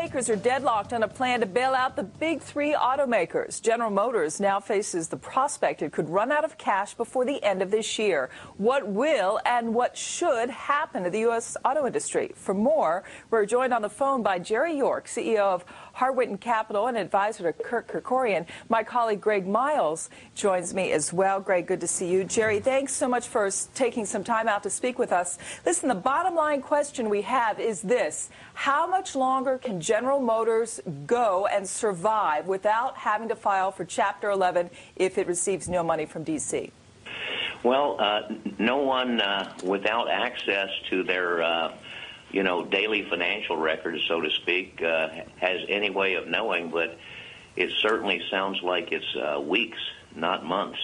Lawmakers are deadlocked on a plan to bail out the big three automakers. General Motors now faces the prospect it could run out of cash before the end of this year. What will and what should happen to the U.S. auto industry? For more, we're joined on the phone by Jerry York, CEO of Harwinton Capital and advisor to Kirk Kerkorian. My colleague Greg Miles joins me as well. Greg, good to see you. Jerry, thanks so much for taking some time out to speak with us. Listen, the bottom line question we have is this: how much longer can General Motors go and survive without having to file for Chapter 11 if it receives no money from D.C.? Well, no one without access to their daily financial records, so to speak, has any way of knowing, but it certainly sounds like it's weeks, not months.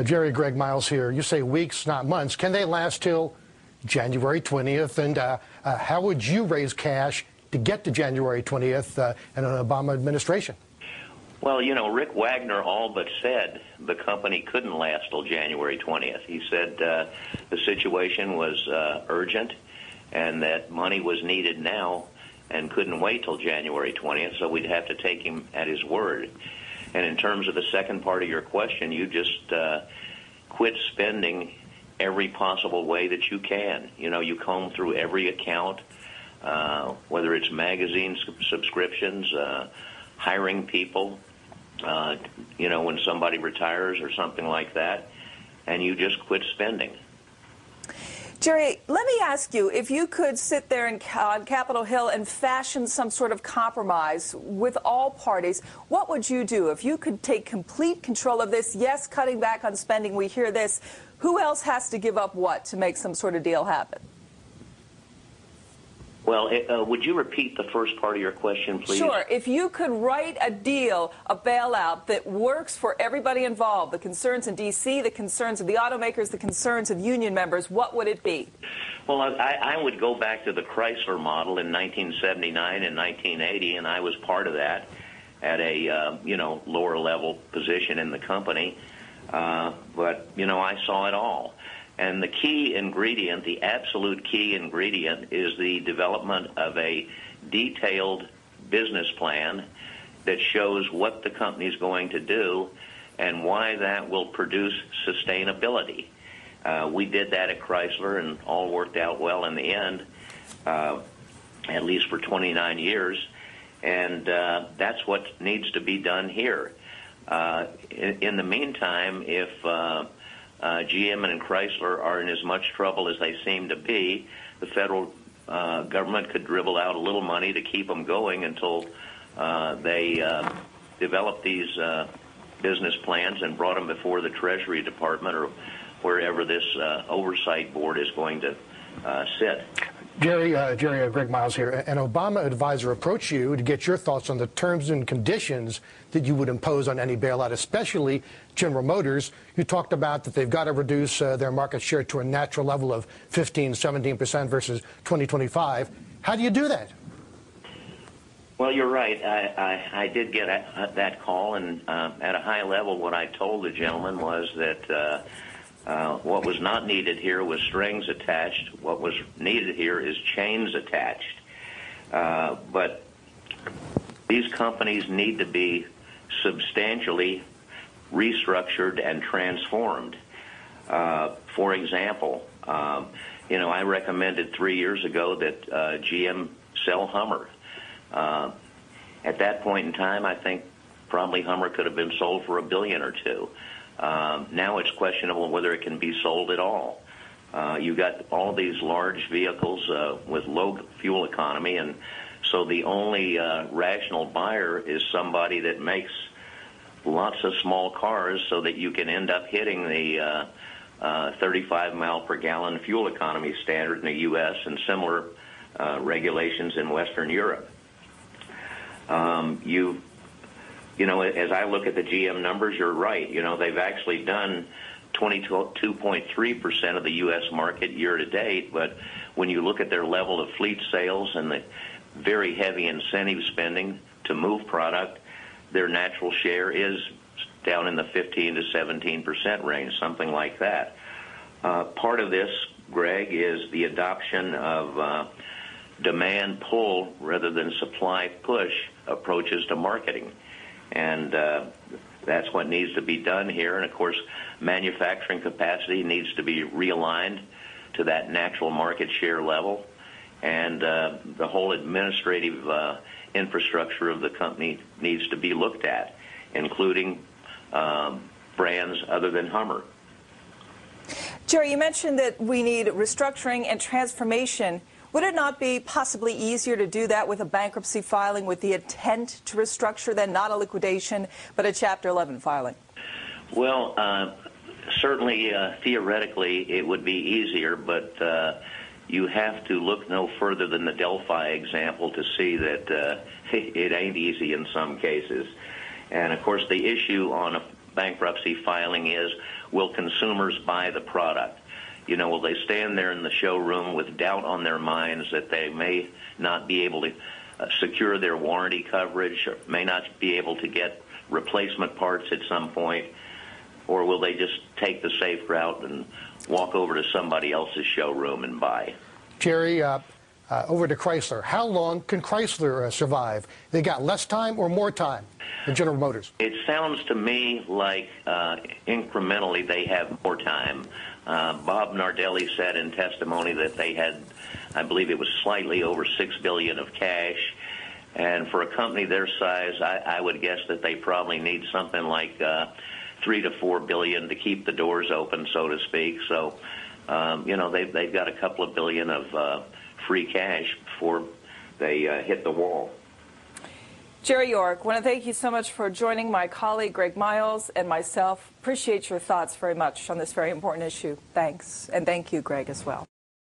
Jerry, Greg Miles here. You say weeks, not months. Can they last till January 20th? And how would you raise cash to get to January 20th in an Obama administration? Well, Rick Wagner all but said the company couldn't last till January 20th. He said the situation was urgent and that money was needed now and couldn't wait till January 20th, so we'd have to take him at his word. And in terms of the second part of your question, you just quit spending every possible way that you can. You comb through every account, whether it's magazine subscriptions, hiring people, when somebody retires or something like that, and you just quit spending. Jerry, let me ask you, if you could sit there on Capitol Hill and fashion some sort of compromise with all parties, what would you do? If you could take complete control of this, yes, cutting back on spending, we hear this, who else has to give up what to make some sort of deal happen? Well, would you repeat the first part of your question, please? Sure. If you could write a deal, a bailout that works for everybody involved, the concerns in D.C., the concerns of the automakers, the concerns of union members, what would it be? Well, I would go back to the Chrysler model in 1979 and 1980, and I was part of that at a, lower level position in the company. But, I saw it all. And the key ingredient, the absolute key ingredient, is the development of a detailed business plan that shows what the company is going to do and why that will produce sustainability. We did that at Chrysler, and all worked out well in the end, at least for 29 years. And that's what needs to be done here. In the meantime, if GM and Chrysler are in as much trouble as they seem to be, the federal government could dribble out a little money to keep them going until they develop these business plans and brought them before the Treasury Department or wherever this oversight board is going to sit. Jerry, Greg Miles here. An Obama advisor approached you to get your thoughts on the terms and conditions that you would impose on any bailout, especially General Motors. You talked about that they've got to reduce their market share to a natural level of 15-17% versus 2025. How do you do that? Well, you're right. I did get that call, and at a high level, what I told the gentleman was that what was not needed here was strings attached. What was needed here is chains attached. But these companies need to be substantially restructured and transformed. For example, I recommended 3 years ago that GM sell Hummer. At that point in time, I think probably Hummer could have been sold for $1 billion or $2 billion. Now it's questionable whether it can be sold at all. You've got all these large vehicles with low fuel economy, and so the only rational buyer is somebody that makes lots of small cars so that you can end up hitting the 35 mile per gallon fuel economy standard in the U.S. and similar regulations in Western Europe. As I look at the GM numbers, you're right. They've actually done 22.3% of the U.S. market year to date, but when you look at their level of fleet sales and the very heavy incentive spending to move product, their natural share is down in the 15 to 17% range, something like that. Part of this, Greg, is the adoption of demand pull rather than supply push approaches to marketing. And that's what needs to be done here. And, of course, manufacturing capacity needs to be realigned to that natural market share level. And the whole administrative infrastructure of the company needs to be looked at, including brands other than Hummer. Jerry, you mentioned that we need restructuring and transformation. Would it not be possibly easier to do that with a bankruptcy filing with the intent to restructure than not a liquidation, but a Chapter 11 filing? Well, certainly, theoretically, it would be easier, but you have to look no further than the Delphi example to see that it ain't easy in some cases. And, of course, the issue on a bankruptcy filing is, will consumers buy the product? You know, will they stand there in the showroom with doubt on their minds that they may not be able to secure their warranty coverage, or may not be able to get replacement parts at some point, or will they just take the safe route and walk over to somebody else's showroom and buy? Jerry, over to Chrysler. How long can Chrysler survive? They got less time or more time than General Motors? It sounds to me like incrementally they have more time. Bob Nardelli said in testimony that they had, I believe it was slightly over $6 billion of cash. And for a company their size, I would guess that they probably need something like $3 to $4 billion to keep the doors open, so to speak. So, you know, they've got a couple of billion of free cash before they hit the wall. Jerry York, I want to thank you so much for joining my colleague Greg Miles and myself. Appreciate your thoughts very much on this very important issue. Thanks. And thank you, Greg, as well.